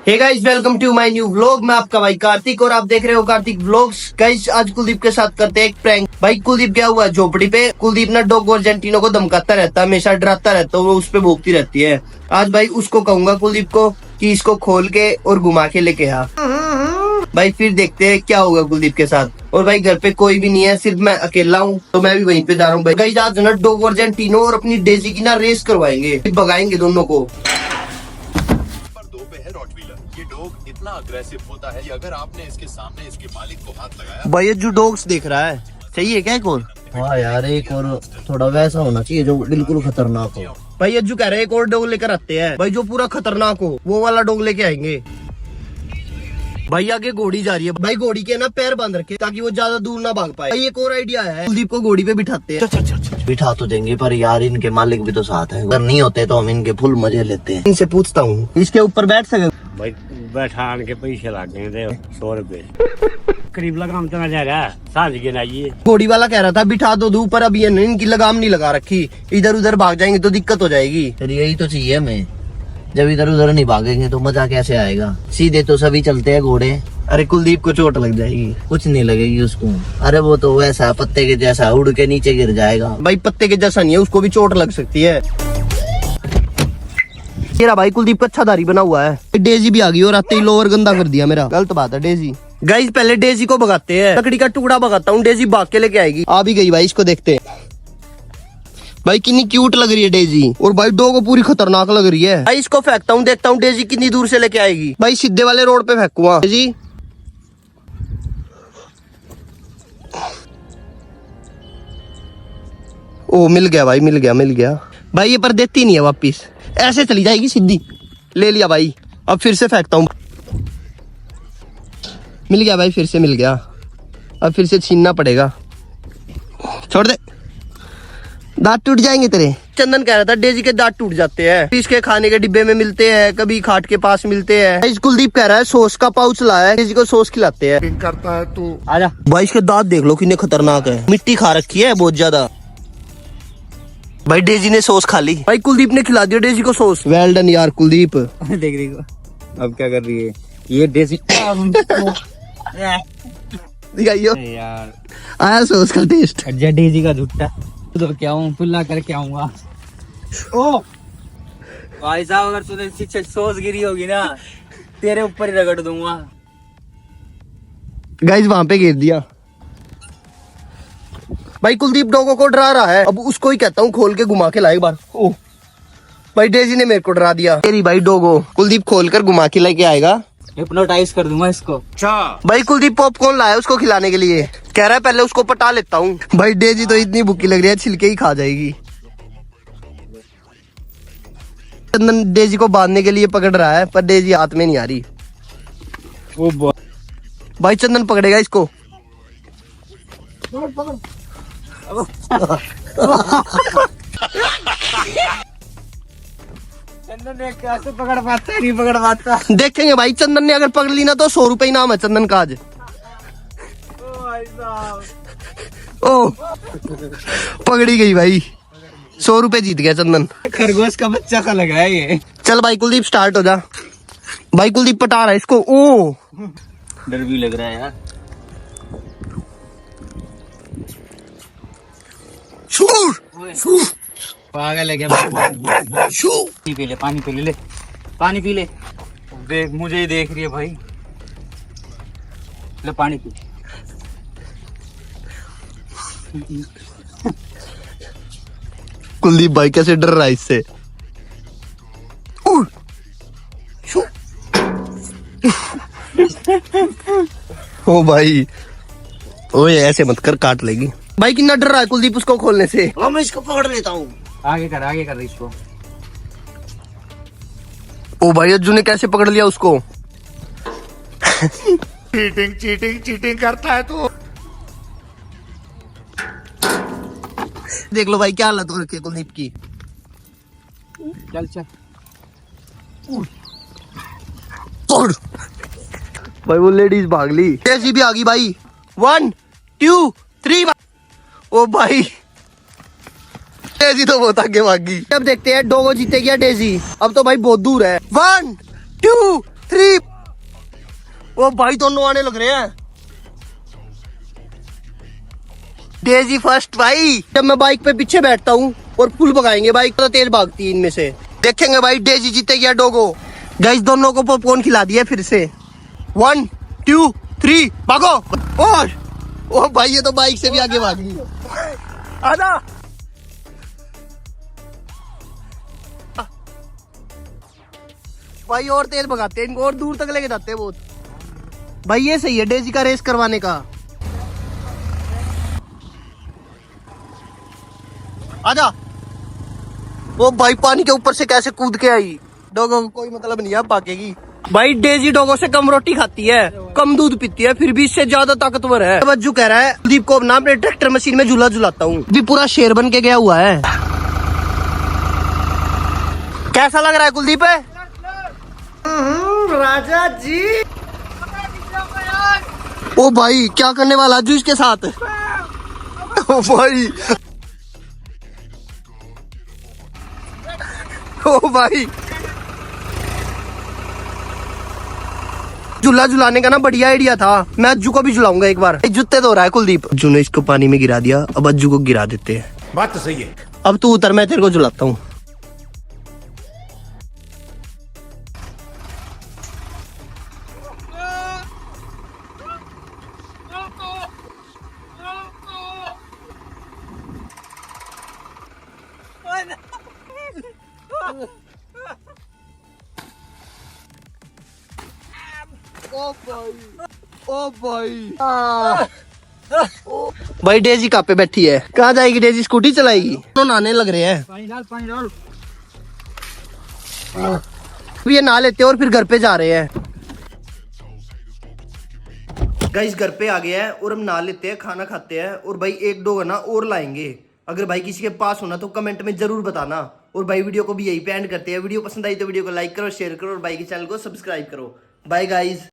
Hey guys, welcome to my new vlog. मैं आपका भाई कार्तिक और आप देख रहे हो कार्तिक व्लॉग्स। गाइस, आज कुलदीप के साथ करते हैं एक प्रैंक। भाई कुलदीप गया हुआ है झोपड़ी पे। कुलदीप ना डॉग और जेंटिनो को धमकाता रहता है, हमेशा डराता रहता है, वो उस पे भौंकती रहती है। आज भाई उसको कहूंगा कुलदीप को कि इसको खोल के और घुमा के लेके आ। भाई फिर देखते हैं क्या होगा कुलदीप के साथ। और भाई घर पे कोई भी नहीं है, सिर्फ मैं अकेला हूँ, तो मैं भी वहीं पे जा रहा हूँ। भाई आज ना डॉग और जेंटिनो और अपनी डेजी की ना रेस करवाएंगे, भगाएंगे दोनों को। ये डॉग इतना अग्रेसिव होता है कि अगर आपने इसके सामने इसके मालिक को हाथ लगाया। भाई ये जो डॉग्स देख रहा है, सही है क्या? एक और हाँ यार, एक और थोड़ा वैसा होना चाहिए जो बिल्कुल खतरनाक हो। भाई अज्जू कह रहे हैं एक और डॉग लेकर आते हैं। भाई जो पूरा खतरनाक हो वो वाला डॉग लेके आएंगे। भाई आगे घोड़ी जा रही है। भाई घोड़ी के ना पैर बांध रखे ताकि वो ज्यादा दूर ना भाग पाए। भाई एक और आइडिया है, कुलदीप को घोड़ी पे बिठाते हैं। बिठा तो देंगे पर यार इनके मालिक भी तो साथ है, अगर नहीं होते तो हम इनके फुल मजे लेते हैं। इनसे पूछता हूँ इसके ऊपर बैठ सके? भाई बैठान के पैसे लग गए 100 रुपए करीब लगाम तो जा रहा है। सांझ गिनाइए। घोड़ी वाला कह रहा था बिठा दो ऊपर, अब ये इनकी लगाम नहीं लगा रखी, इधर उधर भाग जाएंगे तो दिक्कत हो जाएगी। फिर यही तो चाहिए हमें, जब इधर उधर नहीं भागेंगे तो मजा कैसे आएगा। सीधे तो सभी चलते हैं घोड़े। अरे कुलदीप को चोट लग जाएगी। कुछ नहीं लगेगी उसको, अरे वो तो वैसा पत्ते के जैसा उड़ के नीचे गिर जाएगा। भाई पत्ते के जैसा नहीं है, उसको भी चोट लग सकती है। मेरा भाई कुलदीप का अच्छा दारी बना हुआ है। डेजी भी आ गई और आते ही लोअर गंदा कर दिया मेरा। गलत बात है डेजी। गाइस पहले डेजी को भगाते हैं, लकड़ी का टुकड़ा भगाता हूँ, डेजी भाग के लेके आएगी। आ भी गई भाई, इसको देखते हैं। भाई कितनी क्यूट लग रही है डेजी, और भाई डॉग पूरी खतरनाक लग रही है। भाई इसको फेंकता हूँ, देखता हूँ डेजी कितनी दूर से लेके आएगी। भाई सीधे वाले रोड पे फेंकूंगा। डेजी ओ मिल गया भाई, मिल गया। भाई ये पर देती नहीं है वापिस, ऐसे चली जाएगी सीधी। ले लिया भाई, अब फिर से फेंकता हूँ। मिल गया भाई, फिर से मिल गया। अब फिर से छीनना पड़ेगा। छोड़ दे, दांत टूट जाएंगे तेरे। चंदन कह रहा था डेजी के दांत टूट जाते हैं, इसके खाने के डिब्बे में मिलते हैं, कभी खाट के पास मिलते हैं। कुलदीप कह रहा है सॉस का पाउच लाया है, डेजी को सॉस खिलाते हैं। करता है तू। आजा भाई, इसके दांत देख लो कितने खतरनाक है, मिट्टी खा रखी है बहुत ज्यादा। भाई डेजी ने सॉस खा ली। भाई कुलदीप ने खिला दिया डेजी को सॉस। वेल डन यार कुलदीप। देख देखो अब क्या कर रही है ये देसी दिखाइयो यार। आया सॉस का टेस्ट। डेजी का झुट्टा तो क्या हूँ, पुल्ला करके आऊंगा। ओ भाई साहब, अगर तूने पीछे सॉस गिरी होगी ना, तेरे ऊपर ही रगड़ दूंगा। गाइस वहां पे गिर दिया। भाई कुलदीप डॉगो को डरा रहा है, अब उसको ही कहता हूँ खोल के घुमा के लाए एक बार। ओह भाई डेजी ने मेरे को डरा दिया। तेरी भाई डॉगो कुलदीप खोल कर घुमा के लेके आएगा। हिप्नोटाइज कर दूंगा इसको। भाई कुलदीप पॉपकॉर्न लाया उसको खिलाने के लिए, कह रहा है पहले उसको पटा लेता हूँ। भाई डेजी तो इतनी भूखी लग रही है, छिलके ही खा जाएगी। चंदन डेजी को बांधने के लिए पकड़ रहा है, पर डेजी हाथ में नहीं आ रही। भाई चंदन पकड़ेगा इसको। चंदन ने कैसे पकड़ पाता है, नहीं पकड़ पाता। देखेंगे भाई, चंदन ने अगर पकड़ ली ना तो 100 रुपए इनाम है चंदन का आज। ओ पकड़ी गई भाई, 100 रुपए जीत गया चंदन। खरगोश का बच्चा का लगा है ये। चल भाई कुलदीप स्टार्ट हो जा। भाई कुलदीप पटा रहा है इसको। ओ डर भी लग रहा है यार। पागल है क्या? पानी पी ले, पानी पी ले, पानी पी ले। देख मुझे ही देख रही है भाई। ले पानी पी। कुलदीप भाई कैसे डर रहा है इससे। ओ भाई, ओए ऐसे मत कर, काट लेगी। भाई कितना डर रहा है कुलदीप उसको खोलने से। मैं इसको पकड़ लेता हूँ। आगे कर इसको। ओ भाई अज्जू ने कैसे पकड़ लिया उसको। चीटिंग करता है तू। देख लो भाई क्या हालत हो रखी है कुलदीप की। चल पकड़। भाई वो लेडीज भाग ली, डेजी भी आ गई भाई। 1 2 3। ओ भाई डेजी तो बहुत आगे भागी। अब देखते हैं डोगो जीते क्या डेजी। अब तो भाई बहुत दूर है। 1 2 3। ओ भाई दोनों आने लग रहे हैं। डेजी फर्स्ट भाई। जब मैं बाइक पे पीछे बैठता हूँ और फुल भगाएंगे, बाइक तो तेज भागती है इनमें से। देखेंगे भाई डेजी जीतेगी या डोगो। गाइस दोनों को पॉपकॉर्न खिला दिया फिर से। 1 2 3 भागो। और ओ भाई ये तो बाइक से भी आगे भाग गई। आजा भाई, और तेज भगाते हैं इनको, और दूर तक लेके जाते हैं बहुत। भाई ये सही है डेजी का रेस करवाने का। आजा। वो भाई पानी के ऊपर से कैसे कूद के आई। डोगो को कोई मतलब नहीं है, भागेगी। भाई डेजी डोगो से कम रोटी खाती है, कम दूध पीती है, फिर भी इससे ज्यादा ताकतवर है। बज्जू कह रहा है कुलदीप को ना अपने ट्रैक्टर मशीन में झूला झुलाता हूँ। भी पूरा शेर बन के गया हुआ है। कैसा लग रहा है कुलदीप? राजा जी। ओ भाई क्या करने वाला जूस के साथ? ओ भाई, ओ भाई, झूला झुलाने का ना बढ़िया आइडिया था। मैं अज्जू को भी झुलाऊंगा एक बार। जूते धो रहा है कुलदीप। अज्जू ने इसको पानी में गिरा दिया, अब अज्जू को गिरा देते हैं। बात तो सही है। अब तू उतर, मैं तेरे को झुलाता हूँ। ओ भाई, ओ भाई, भाई डेजी कहाँ पे बैठी है? कहाँ जाएगी डेजी? स्कूटी चलाएगी। दोनों नहाने लग रहे हैं। पानी डाल, पानी डाल। ये नहा लेते हैं और फिर घर पे जा रहे हैं। गाइस घर पे आ गया है और हम नहा लेते हैं, खाना खाते हैं, और भाई 1-2 ना और लाएंगे। अगर भाई किसी के पास होना तो कमेंट में जरूर बताना। और भाई वीडियो को भी यही पे एंड करते हैं। वीडियो पसंद आई तो वीडियो को लाइक करो, शेयर करो, और भाई के चैनल को सब्सक्राइब करो। Bye guys.